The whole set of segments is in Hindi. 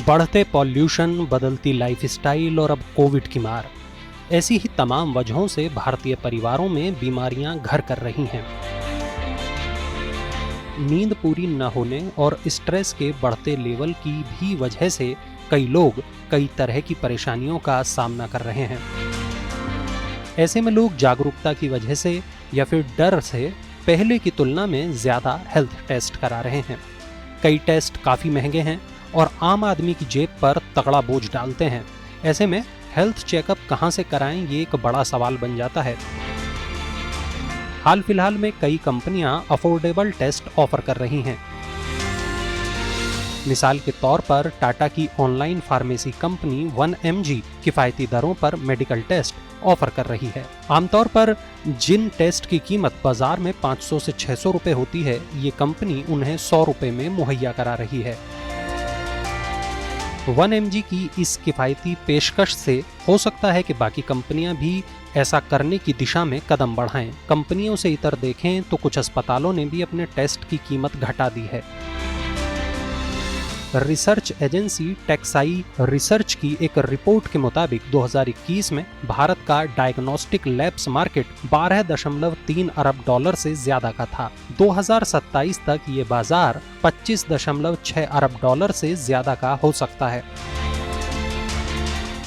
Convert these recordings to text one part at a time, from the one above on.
बढ़ते पॉल्यूशन, बदलती लाइफस्टाइल और अब कोविड की मार, ऐसी ही तमाम वजहों से भारतीय परिवारों में बीमारियां घर कर रही हैं। नींद पूरी न होने और स्ट्रेस के बढ़ते लेवल की भी वजह से कई लोग कई तरह की परेशानियों का सामना कर रहे हैं। ऐसे में लोग जागरूकता की वजह से या फिर डर से पहले की तुलना में ज्यादा हेल्थ टेस्ट करा रहे हैं। कई टेस्ट काफी महंगे हैं और आम आदमी की जेब पर तगड़ा बोझ डालते हैं। ऐसे में हेल्थ चेकअप कहां से कराएं, ये एक बड़ा सवाल बन जाता है। हाल फिलहाल में कई कंपनियां अफोर्डेबल टेस्ट ऑफर कर रही हैं। मिसाल के तौर पर टाटा की ऑनलाइन फार्मेसी कंपनी 1mg किफायती दरों पर मेडिकल टेस्ट ऑफर कर रही है। आमतौर पर जिन टेस्ट की कीमत बाजार में 500 से 600 रुपए होती है, ये कंपनी उन्हें 100 रुपए में मुहैया करा रही है। 1mg की इस किफायती पेशकश से हो सकता है कि बाकी कंपनियां भी ऐसा करने की दिशा में कदम बढ़ाएं। कंपनियों से इतर देखें तो कुछ अस्पतालों ने भी अपने टेस्ट की कीमत घटा दी है। रिसर्च एजेंसी टेक्साई रिसर्च की एक रिपोर्ट के मुताबिक 2021 में भारत का डायग्नोस्टिक लैब्स मार्केट 12.3 अरब डॉलर से ज्यादा का था। 2027 तक ये बाजार 25.6 अरब डॉलर से ज्यादा का हो सकता है।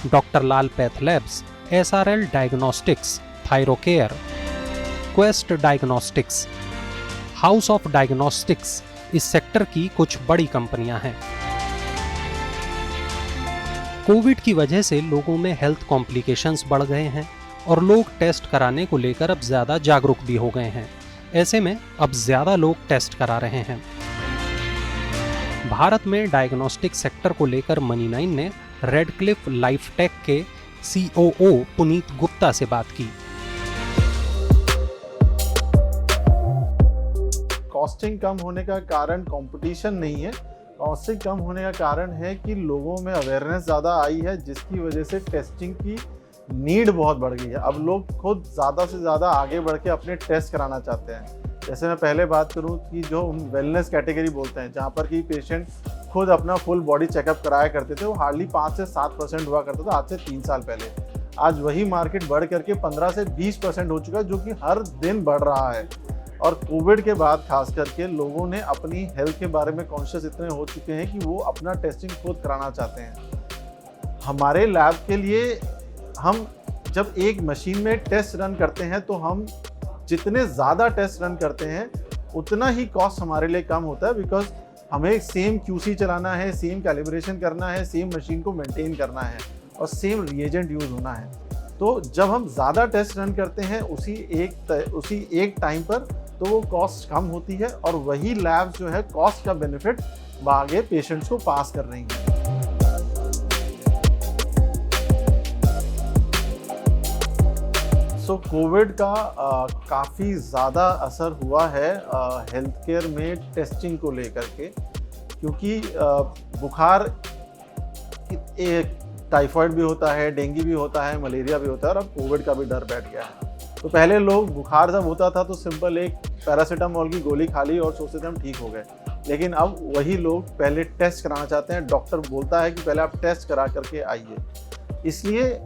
Doctor Lal path labs, SRL diagnostics, Thyrocare, quest diagnostics, house of diagnostics इस सेक्टर की कुछ बड़ी कंपनियां हैं। कोविड की वजह से लोगों में हेल्थ कॉम्प्लिकेशंस बढ़ गए हैं और लोग टेस्ट कराने को लेकर अब ज्यादा जागरूक भी हो गए हैं। ऐसे में अब ज्यादा लोग टेस्ट करा रहे हैं। भारत में डायग्नोस्टिक सेक्टर को लेकर मनी9 ने रेडक्लिफ लाइफटेक के COO पुनीत गुप्ता से बात की। कॉस्टिंग कम होने का कारण कंपटीशन नहीं है, कॉस्टिंग कम होने का कारण है कि लोगों में अवेयरनेस ज़्यादा आई है, जिसकी वजह से टेस्टिंग की नीड बहुत बढ़ गई है। अब लोग खुद ज़्यादा से ज़्यादा आगे बढ़ के अपने टेस्ट कराना चाहते हैं। जैसे मैं पहले बात करूं कि जो वेलनेस कैटेगरी बोलते हैं, जहां पर कि पेशेंट खुद अपना फुल बॉडी चेकअप कराया करते थे, वो हार्डली 5 से 7% हुआ करता था आज से 3 साल पहले। आज वही मार्केट बढ़ करके 15 से 20% हो चुका है, जो कि हर दिन बढ़ रहा है। और कोविड के बाद खास करके लोगों ने अपनी हेल्थ के बारे में कॉन्शियस इतने हो चुके हैं कि वो अपना टेस्टिंग खुद कराना चाहते हैं। हमारे लैब के लिए हम जब एक मशीन में टेस्ट रन करते हैं तो हम जितने ज़्यादा टेस्ट रन करते हैं उतना ही कॉस्ट हमारे लिए कम होता है, बिकॉज हमें सेम QC चलाना है, सेम कैलिब्रेशन करना है, सेम मशीन को मेंटेन करना है और सेम रिएजेंट यूज़ होना है। तो जब हम ज़्यादा टेस्ट रन करते हैं उसी एक टाइम पर, तो वो कॉस्ट कम होती है और वही लैब जो है कॉस्ट का बेनिफिट आगे पेशेंट्स को पास कर रही है। कोविड का काफ़ी ज़्यादा असर हुआ है हेल्थ केयर में टेस्टिंग को लेकर के, क्योंकि बुखार टाइफाइड भी होता है, डेंगू भी होता है, मलेरिया भी होता है और अब कोविड का भी डर बैठ गया है। तो पहले लोग बुखार जब होता था तो सिंपल एक पैरासीटामोल की गोली खा ली और सोचते थे हम ठीक हो गए, लेकिन अब वही लोग पहले टेस्ट कराना चाहते हैं। डॉक्टर बोलता है कि पहले आप टेस्ट करा करके आइए। इसलिए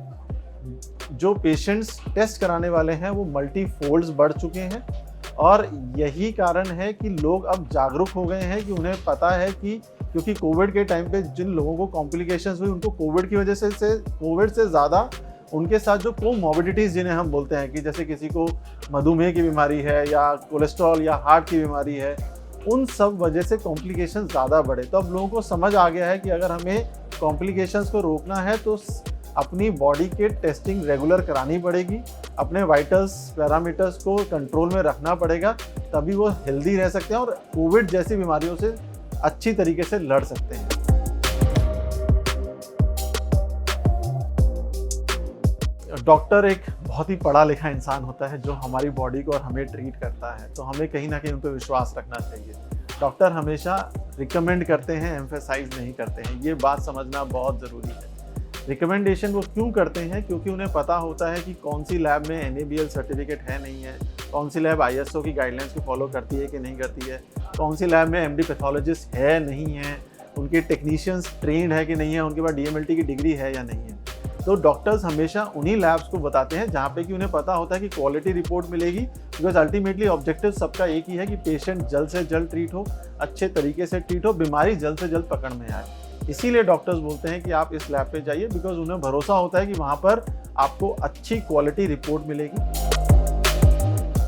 जो पेशेंट्स टेस्ट कराने वाले हैं वो मल्टीफोल्ड्स बढ़ चुके हैं और यही कारण है कि लोग अब जागरूक हो गए हैं कि उन्हें पता है कि क्योंकि कोविड के टाइम पे जिन लोगों को कॉम्प्लिकेशंस हुई, उनको कोविड की वजह से कोविड से ज़्यादा उनके साथ जो कोमॉर्बिडिटीज़ जिन्हें हम बोलते हैं कि जैसे किसी को मधुमेह की बीमारी है या कोलेस्ट्रॉल या हार्ट की बीमारी है, उन सब वजह से कॉम्प्लिकेशंस ज़्यादा बढ़े। तो अब लोगों को समझ आ गया है कि अगर हमें कॉम्प्लिकेशंस को रोकना है तो अपनी बॉडी के टेस्टिंग रेगुलर करानी पड़ेगी, अपने वाइटल्स पैरामीटर्स को कंट्रोल में रखना पड़ेगा, तभी वो हेल्दी रह सकते हैं और कोविड जैसी बीमारियों से अच्छी तरीके से लड़ सकते हैं। डॉक्टर एक बहुत ही पढ़ा लिखा इंसान होता है जो हमारी बॉडी को और हमें ट्रीट करता है, तो हमें कहीं ना कहीं उन पर विश्वास रखना चाहिए। डॉक्टर हमेशा रिकमेंड करते हैं, एम्फेसाइज नहीं करते हैं। ये बात समझना बहुत ज़रूरी है। रिकमेंडेशन वो क्यों करते हैं? क्योंकि उन्हें पता होता है कि कौन सी लैब में NABL सर्टिफिकेट है नहीं है, कौन सी लैब ISO की गाइडलाइंस को फॉलो करती है कि नहीं करती है, कौन सी लैब में MD पैथोलॉजिस्ट है नहीं है, उनके टेक्नीशियंस ट्रेंड है कि नहीं है, उनके पास डीएमएलटी की डिग्री है या नहीं है। तो डॉक्टर्स हमेशा उन्हीं लैब्स को बताते हैं जहाँ पे कि उन्हें पता होता है कि क्वालिटी रिपोर्ट मिलेगी, बिकॉज अल्टीमेटली ऑब्जेक्टिव सबका एक ही है कि पेशेंट जल्द से जल्द ट्रीट हो, अच्छे तरीके से ट्रीट हो, बीमारी जल्द से जल्द पकड़ में आए। इसीलिए डॉक्टर्स बोलते हैं कि आप इस लैब पे जाइए, बिकॉज उन्हें भरोसा होता है कि वहाँ पर आपको अच्छी क्वालिटी रिपोर्ट मिलेगी।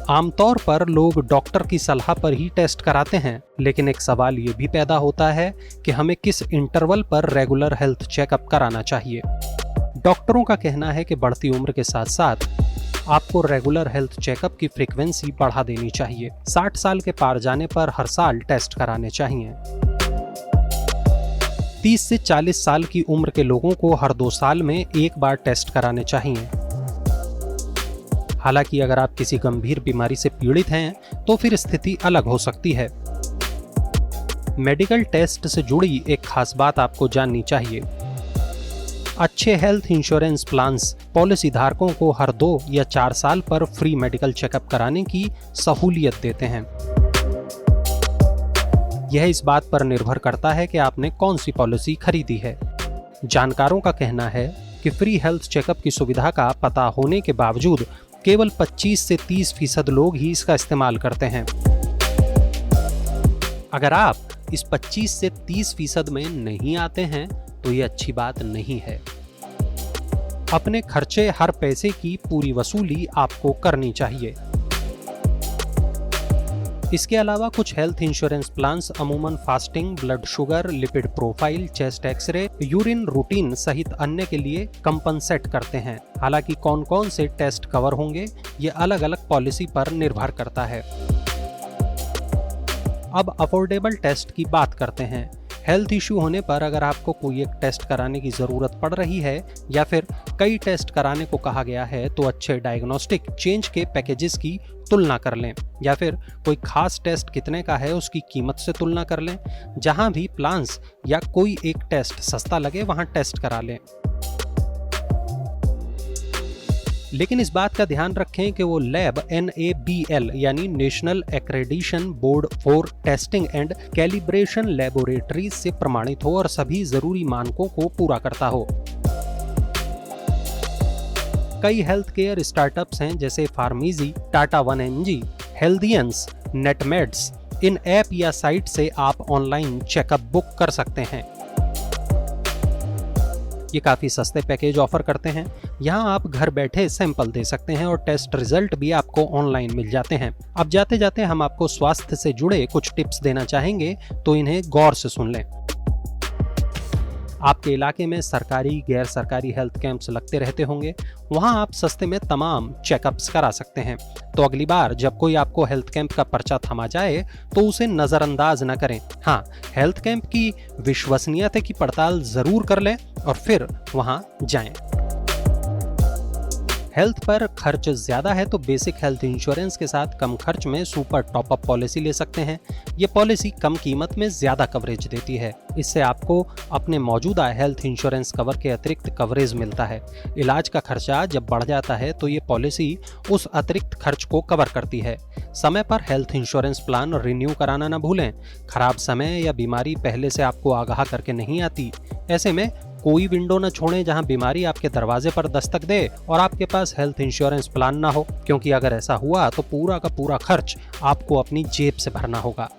आमतौर पर लोग डॉक्टर की सलाह पर ही टेस्ट कराते हैं, लेकिन एक सवाल ये भी पैदा होता है कि हमें किस इंटरवल पर रेगुलर हेल्थ चेकअप कराना चाहिए। डॉक्टरों का कहना है कि बढ़ती उम्र के साथ साथ आपको रेगुलर हेल्थ चेकअप की फ्रीक्वेंसी बढ़ा देनी चाहिए। 60 साल के पार जाने पर हर साल टेस्ट कराने चाहिए। 30 से 40 साल की उम्र के लोगों को हर 2 साल में एक बार टेस्ट कराने चाहिए। हालांकि अगर आप किसी गंभीर बीमारी से पीड़ित हैं तो फिर स्थिति अलग हो सकती है। मेडिकल टेस्ट से जुड़ी एक खास बात आपको जाननी चाहिए। अच्छे हेल्थ इंश्योरेंस प्लान्स पॉलिसी धारकों को हर 2 या 4 साल पर फ्री मेडिकल चेकअप कराने की सहूलियत देते हैं। यह इस बात पर निर्भर करता है कि आपने कौन सी पॉलिसी खरीदी है। जानकारों का कहना है कि फ्री हेल्थ चेकअप की सुविधा का पता होने के बावजूद केवल 25 से 30% लोग ही इसका इस्तेमाल करते हैं। अगर आप इस 25 से 30% में नहीं आते हैं तो ये अच्छी बात नहीं है। अपने खर्चे हर पैसे की पूरी वसूली आपको करनी चाहिए। इसके अलावा कुछ हेल्थ इंश्योरेंस प्लान्स अमूमन fasting, blood sugar, lipid profile, chest X-ray, urine routine सहित अन्य के लिए कंपनसेट करते हैं। हालांकि कौन कौन से टेस्ट कवर होंगे ये अलग अलग पॉलिसी पर निर्भर करता है। अब अफोर्डेबल टेस्ट की बात करते हैं। हेल्थ इश्यू होने पर अगर आपको कोई एक टेस्ट कराने की ज़रूरत पड़ रही है या फिर कई टेस्ट कराने को कहा गया है तो अच्छे डायग्नोस्टिक चेंज के पैकेजेस की तुलना कर लें, या फिर कोई खास टेस्ट कितने का है उसकी कीमत से तुलना कर लें। जहां भी प्लान्स या कोई एक टेस्ट सस्ता लगे वहां टेस्ट करा लें। लेकिन इस बात का ध्यान रखें कि वो लैब NABL यानी national accreditation board for testing and calibration laboratories से प्रमाणित हो और सभी जरूरी मानकों को पूरा करता हो। कई हेल्थ केयर स्टार्टअप्स हैं जैसे फार्मीजी, टाटा 1mg, हेल्थियंस, नेटमेड्स। इन ऐप या साइट से आप ऑनलाइन चेकअप बुक कर सकते हैं। ये काफ़ी सस्ते पैकेज ऑफर करते हैं। यहाँ आप घर बैठे सैंपल दे सकते हैं और टेस्ट रिजल्ट भी आपको ऑनलाइन मिल जाते हैं। अब जाते जाते हम आपको स्वास्थ्य से जुड़े कुछ टिप्स देना चाहेंगे, तो इन्हें गौर से सुन लें। आपके इलाके में सरकारी गैर सरकारी हेल्थ कैंप्स लगते रहते होंगे, वहां आप सस्ते में तमाम चेकअप्स करा सकते हैं। तो अगली बार जब कोई आपको हेल्थ कैंप का पर्चा थमा जाए तो उसे नज़रअंदाज न करें। हाँ, हेल्थ कैंप की विश्वसनीयता की पड़ताल जरूर कर लें और फिर वहां जाएं। हेल्थ पर खर्च ज़्यादा है तो बेसिक हेल्थ इंश्योरेंस के साथ कम खर्च में सुपर टॉपअप पॉलिसी ले सकते हैं। ये पॉलिसी कम कीमत में ज़्यादा कवरेज देती है। इससे आपको अपने मौजूदा हेल्थ इंश्योरेंस कवर के अतिरिक्त कवरेज मिलता है। इलाज का खर्चा जब बढ़ जाता है तो ये पॉलिसी उस अतिरिक्त खर्च को कवर करती है। समय पर हेल्थ इंश्योरेंस प्लान रिन्यू कराना न भूलें। खराब समय या बीमारी पहले से आपको आगाह करके नहीं आती। ऐसे में कोई विंडो न छोड़ें जहां बीमारी आपके दरवाजे पर दस्तक दे और आपके पास हेल्थ इंश्योरेंस प्लान ना हो, क्योंकि अगर ऐसा हुआ तो पूरा का पूरा खर्च आपको अपनी जेब से भरना होगा।